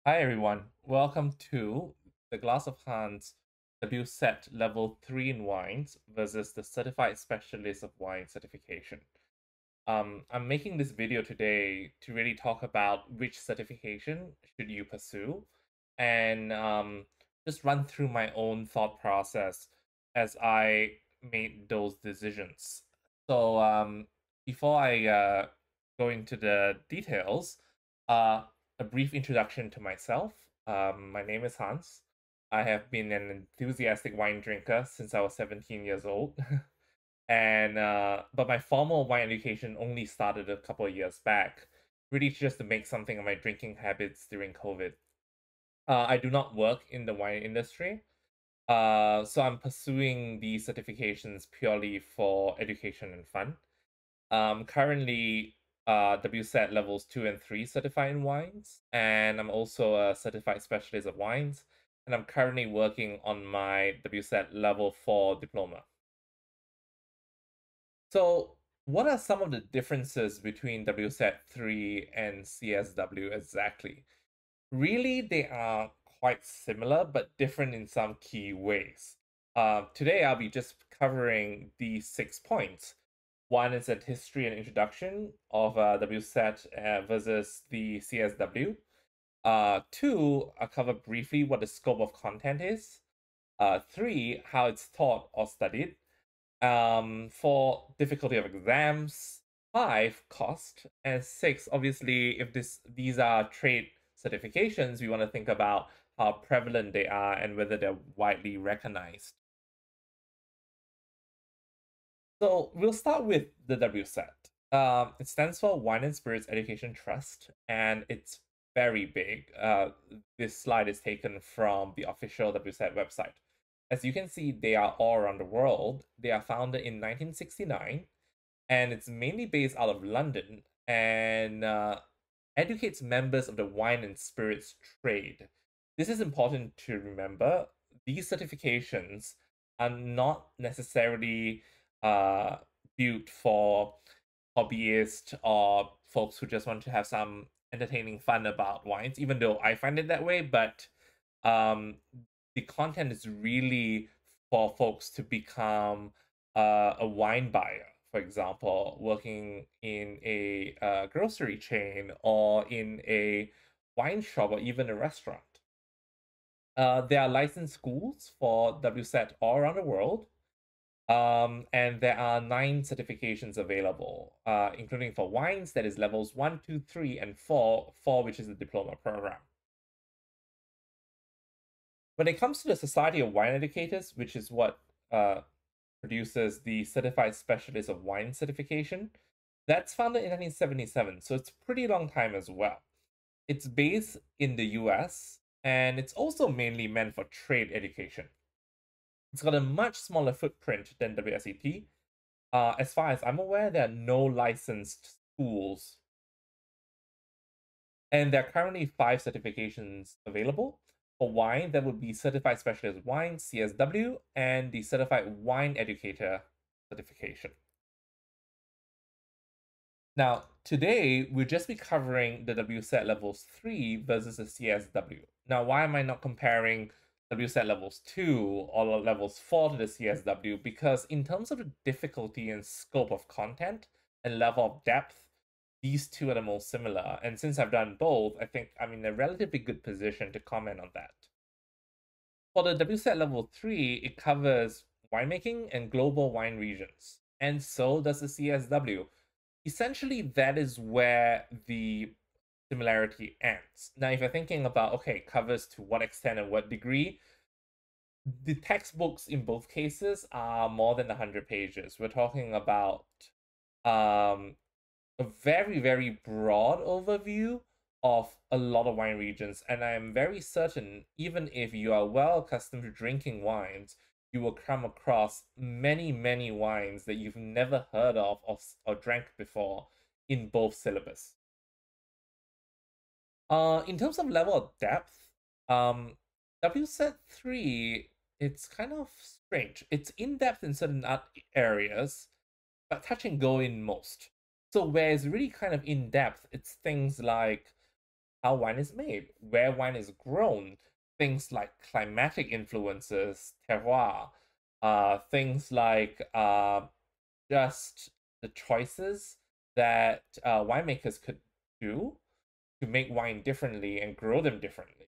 Hi everyone, welcome to the Glass of Hans WSET Level 3 in Wines versus the Certified Specialist of Wine certification. I'm making this video today to really talk about which certification should you pursue and just run through my own thought process as I made those decisions. So before I go into the details, uh, a brief introduction to myself. My name is Hans. I have been an enthusiastic wine drinker since I was 17 years old. And but my formal wine education only started a couple of years back, really just to make something of my drinking habits during COVID. I do not work in the wine industry, so I'm pursuing these certifications purely for education and fun. Currently, WSET levels 2 and 3 certified in wines, and I'm also a certified specialist of wines, and I'm currently working on my WSET level 4 diploma. So, what are some of the differences between WSET 3 and CSW exactly? Really, they are quite similar, but different in some key ways. Today, I'll be just covering these 6 points. One is a history and introduction of WSET versus the CSW. Two, I'll cover briefly what the scope of content is. Three, how it's taught or studied. For difficulty of exams. Five, cost. And six, obviously, if these are trade certifications, we want to think about how prevalent they are and whether they're widely recognized. So we'll start with the WSET. It stands for Wine and Spirits Education Trust, and it's very big. This slide is taken from the official WSET website. As you can see, they are all around the world. They are founded in 1969, and it's mainly based out of London and educates members of the wine and spirits trade. This is important to remember. These certifications are not necessarily uh, built for hobbyists or folks who just want to have some entertaining fun about wines, even though I find it that way. But um, the content is really for folks to become a wine buyer, for example, working in a grocery chain or in a wine shop or even a restaurant. There are licensed schools for WSET all around the world. And there are 9 certifications available, including for wines, that is levels 1, 2, 3, and 4, 4, which is the diploma program. When it comes to the Society of Wine Educators, which is what produces the Certified Specialist of Wine certification, that's founded in 1977, so it's a pretty long time as well. It's based in the US, and it's also mainly meant for trade education. It's got a much smaller footprint than WSET. As far as I'm aware, there are no licensed schools, and there are currently 5 certifications available. For wine, that would be Certified Specialist Wine, CSW, and the Certified Wine Educator certification. Now, today, we'll just be covering the WSET Levels 3 versus the CSW. Now, why am I not comparing WSET Levels 2 or Levels 4 to the CSW? Because in terms of the difficulty and scope of content and level of depth, these two are the most similar. And since I've done both, I think I'm in a relatively good position to comment on that. For the WSET Level 3, it covers winemaking and global wine regions. And so does the CSW. Essentially, that is where the similarity ends. Now, if you're thinking about, okay, covers to what extent and what degree, the textbooks in both cases are more than 100 pages. We're talking about um, a very, very broad overview of a lot of wine regions. And I am very certain, even if you are well accustomed to drinking wines, you will come across many, many wines that you've never heard of or drank before in both syllabus. In terms of level of depth, WSET 3, it's kind of strange. It's in depth in certain areas, but touch and go in most. So where it's really kind of in depth, it's things like how wine is made, where wine is grown, things like climatic influences, terroir, things like just the choices that winemakers could do to make wine differently and grow them differently.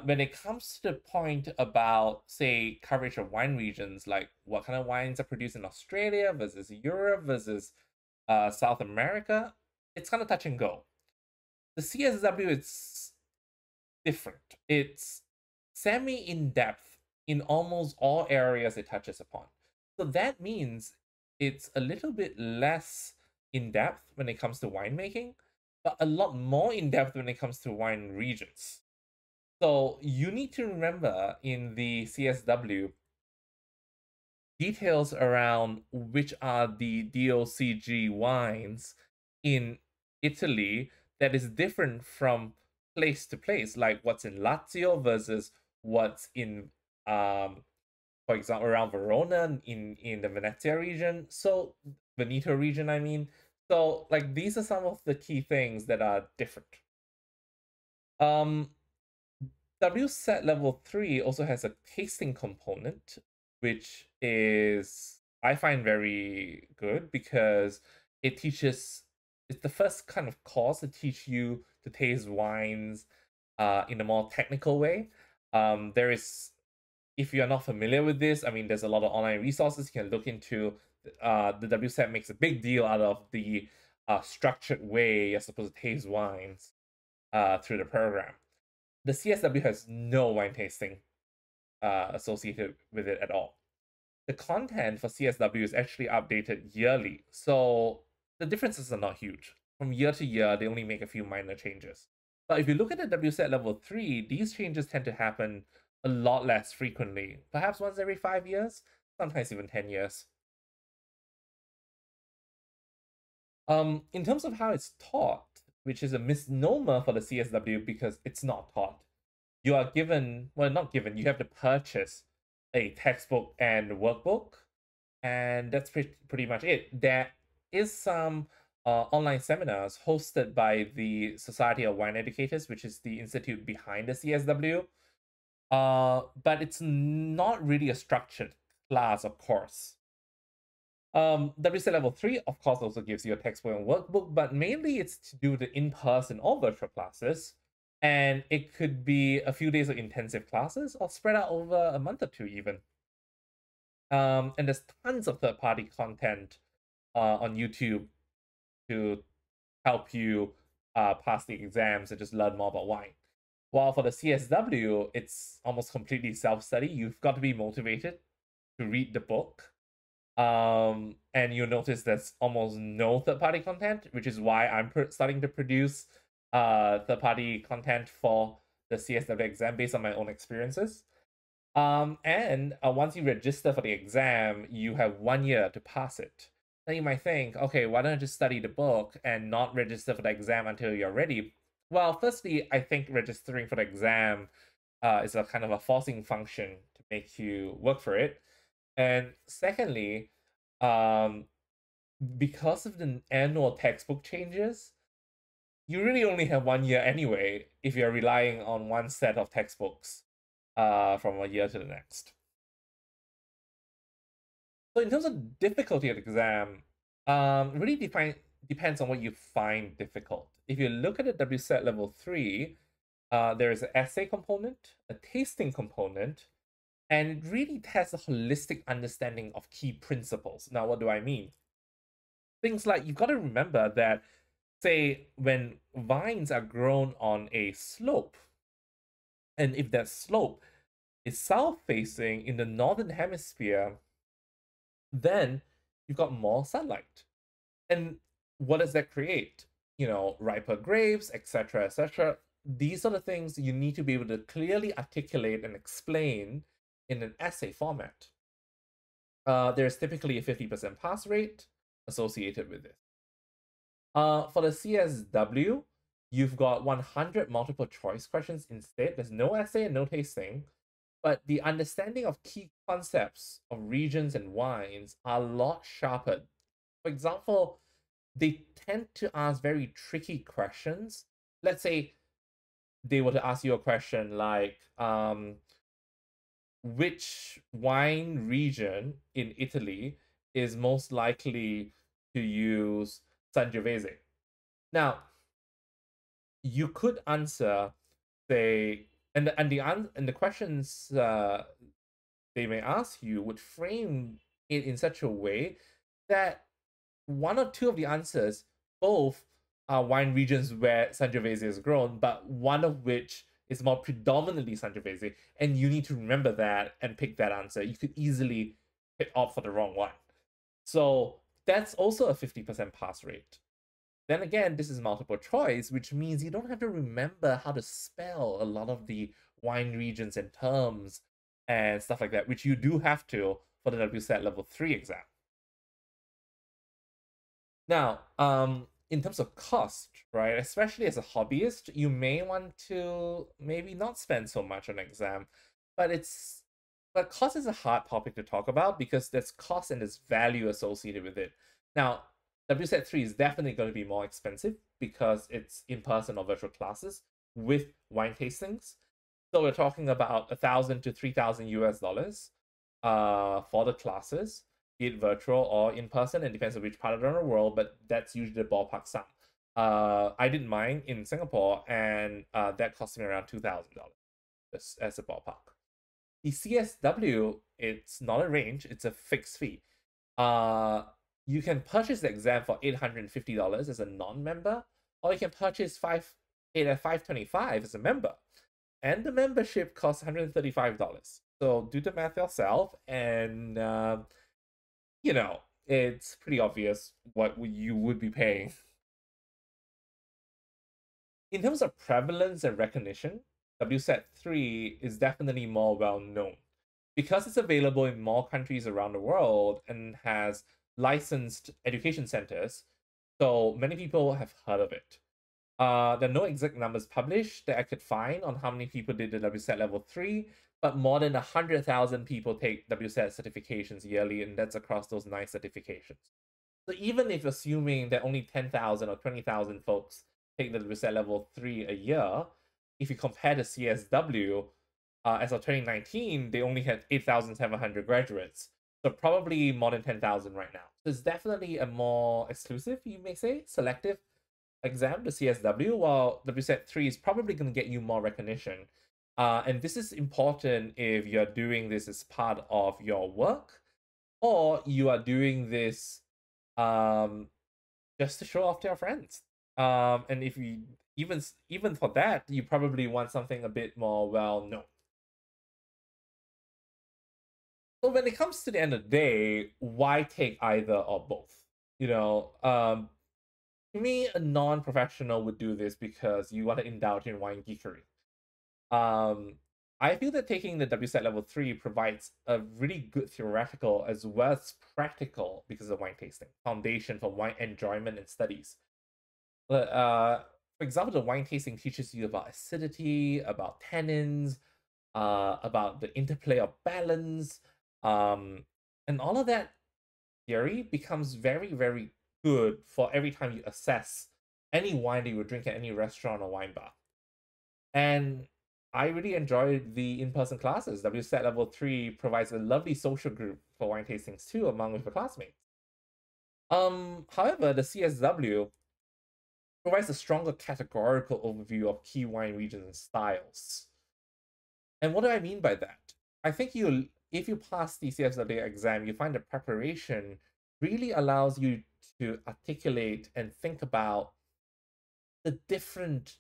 When it comes to the point about, say, coverage of wine regions, like what kind of wines are produced in Australia versus Europe versus South America, it's kind of touch and go. The CSW is different. It's semi in depth in almost all areas it touches upon. So that means it's a little bit less in depth when it comes to winemaking, but a lot more in depth when it comes to wine regions. So you need to remember in the CSW details around which are the DOCG wines in Italy that is different from place to place, like what's in Lazio versus what's in for example around Verona in the Venezia region. So Veneto region, I mean. So like these are some of the key things that are different. WSET Level 3 also has a tasting component, which is, I find, very good because it teaches, it's the first kind of course to teach you to taste wines in a more technical way. There is, if you're not familiar with this, I mean, there's a lot of online resources you can look into. The WSET makes a big deal out of the structured way you're supposed to taste wines through the program. The CSW has no wine tasting associated with it at all. The content for CSW is actually updated yearly, so the differences are not huge. From year to year, they only make a few minor changes. But if you look at the WSET Level 3, these changes tend to happen a lot less frequently, perhaps once every 5 years, sometimes even 10 years. In terms of how it's taught, which is a misnomer for the CSW because it's not taught. You are given, well, not given, you have to purchase a textbook and workbook, and that's pretty much it. There is some online seminars hosted by the Society of Wine Educators, which is the institute behind the CSW, but it's not really a structured class, of course. WSET Level 3, of course, also gives you a textbook and workbook, but mainly it's to do the in-person or virtual classes. And it could be a few days of intensive classes or spread out over a month or two even. And there's tons of third-party content on YouTube to help you pass the exams and just learn more about wine. While for the CSW, it's almost completely self-study. You've got to be motivated to read the book. And you'll notice there's almost no third-party content, which is why I'm starting to produce third-party content for the CSW exam based on my own experiences. And once you register for the exam, you have 1 year to pass it. Now you might think, okay, why don't I just study the book and not register for the exam until you're ready? Well, firstly, I think registering for the exam is a kind of a forcing function to make you work for it. And secondly, because of the annual textbook changes, you really only have 1 year anyway if you're relying on one set of textbooks from a year to the next. So in terms of difficulty of the exam, really depends on what you find difficult. If you look at the WSET Level 3, there is an essay component, a tasting component, and it really tests a holistic understanding of key principles. Now, what do I mean? Things like you've got to remember that, say, when vines are grown on a slope, and if that slope is south facing in the northern hemisphere, then you've got more sunlight. And what does that create? You know, riper grapes, etc., etc. These are the things you need to be able to clearly articulate and explain in an essay format. There's typically a 50% pass rate associated with it. For the CSW, you've got 100 multiple choice questions instead. There's no essay and no tasting, but the understanding of key concepts of regions and wines are a lot sharper. For example, they tend to ask very tricky questions let's say they were to ask you a question like, which wine region in Italy is most likely to use Sangiovese? Now, you could answer, say, and the questions they may ask you would frame it in such a way that one or two of the answers both are wine regions where Sangiovese is grown, but one of which is more predominantly Sangiovese, and you need to remember that and pick that answer. You could easily opt for the wrong one. So that's also a 50% pass rate. Then again, this is multiple choice, which means you don't have to remember how to spell a lot of the wine regions and terms and stuff like that, which you do have to for the WSET Level 3 exam. Now, in terms of cost, right, especially as a hobbyist, you may want to maybe not spend so much on an exam, but cost is a hard topic to talk about because there's cost and there's value associated with it. Now, WSET 3 is definitely going to be more expensive because it's in-person or virtual classes with wine tastings. So we're talking about 1,000 to 3,000 US dollars for the classes, be it virtual or in person. It depends on which part of the world, but that's usually the ballpark sum. I did mine in Singapore, and that cost me around $2,000 as a ballpark. The CSW, it's not a range; it's a fixed fee. You can purchase the exam for $850 as a non-member, or you can purchase it at $525 as a member. And the membership costs $135. So do the math yourself, and it's pretty obvious what you would be paying. In terms of prevalence and recognition, WSET 3 is definitely more well known because it's available in more countries around the world and has licensed education centers. So many people have heard of it. There are no exact numbers published that I could find on how many people did the WSET Level 3, but more than 100,000 people take WSET certifications yearly, and that's across those 9 certifications. So even if assuming that only 10,000 or 20,000 folks take the WSET Level 3 a year, if you compare the CSW, as of 2019, they only had 8,700 graduates. So probably more than 10,000 right now. So it's definitely a more exclusive, you may say, selective exam, the CSW, while WSET 3 is probably going to get you more recognition. And this is important if you're doing this as part of your work, or you are doing this just to show off to your friends. And if you even for that, you probably want something a bit more well known. So when it comes to the end of the day, why take either or both? To me, a non-professional would do this because you want to indulge in wine geekery. I feel that taking the WSET Level 3 provides a really good theoretical as well as practical, because of wine tasting, foundation for wine enjoyment and studies. For example, the wine tasting teaches you about acidity, about tannins, about the interplay of balance, and all of that theory becomes very, very good for every time you assess any wine that you would drink at any restaurant or wine bar. And I really enjoyed the in-person classes. WSET Level 3 provides a lovely social group for wine tastings too, among with the classmates. However, the CSW provides a stronger categorical overview of key wine regions and styles. And what do I mean by that? I think if you pass the CSW exam, you find the preparation really allows you to articulate and think about the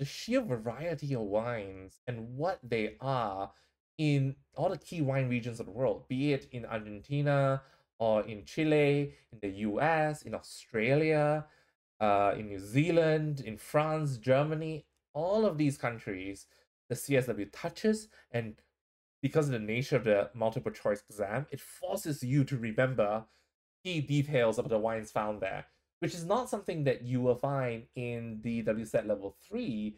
sheer variety of wines and what they are in all the key wine regions of the world, be it in Argentina or in Chile, in the US, in Australia, in New Zealand, in France, Germany, all of these countries, the CSW touches, and because of the nature of the multiple choice exam, it forces you to remember key details of the wines found there, which is not something that you will find in the WSET Level 3,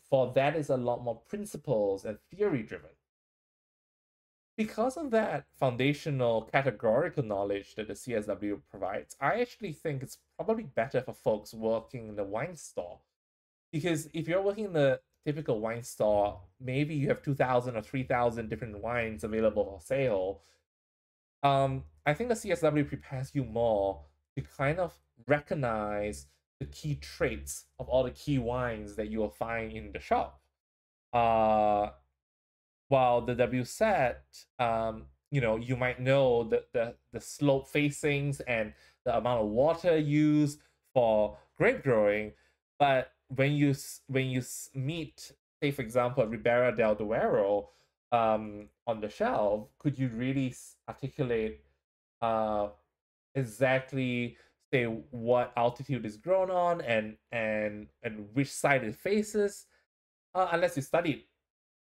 for that is a lot more principles and theory driven. Because of that foundational categorical knowledge that the CSW provides, I actually think it's probably better for folks working in the wine store Because if you're working in the typical wine store, maybe you have 2,000 or 3,000 different wines available for sale. I think the CSW prepares you more to kind of recognize the key traits of all the key wines that you will find in the shop. Uh, while the WSET, you might know the slope facings and the amount of water used for grape growing, but when you meet, say for example, Ribera del Duero, on the shelf, could you really articulate uh exactly say what altitude is grown on and which side it faces, unless you studied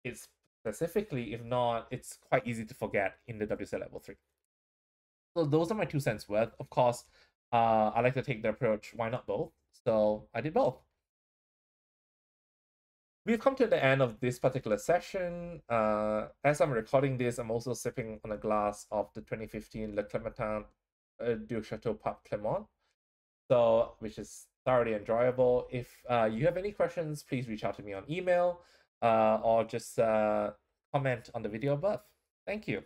it specifically. If not, it's quite easy to forget in the WSET level 3. So those are my 2 cents worth. Of course, I like to take the approach, why not both? So I did both. We've come to the end of this particular session. As I'm recording this, I'm also sipping on a glass of the 2015 Le Clementin du Chateau Pape Clement, so which is thoroughly enjoyable. If you have any questions, please reach out to me on email or just comment on the video above. Thank you.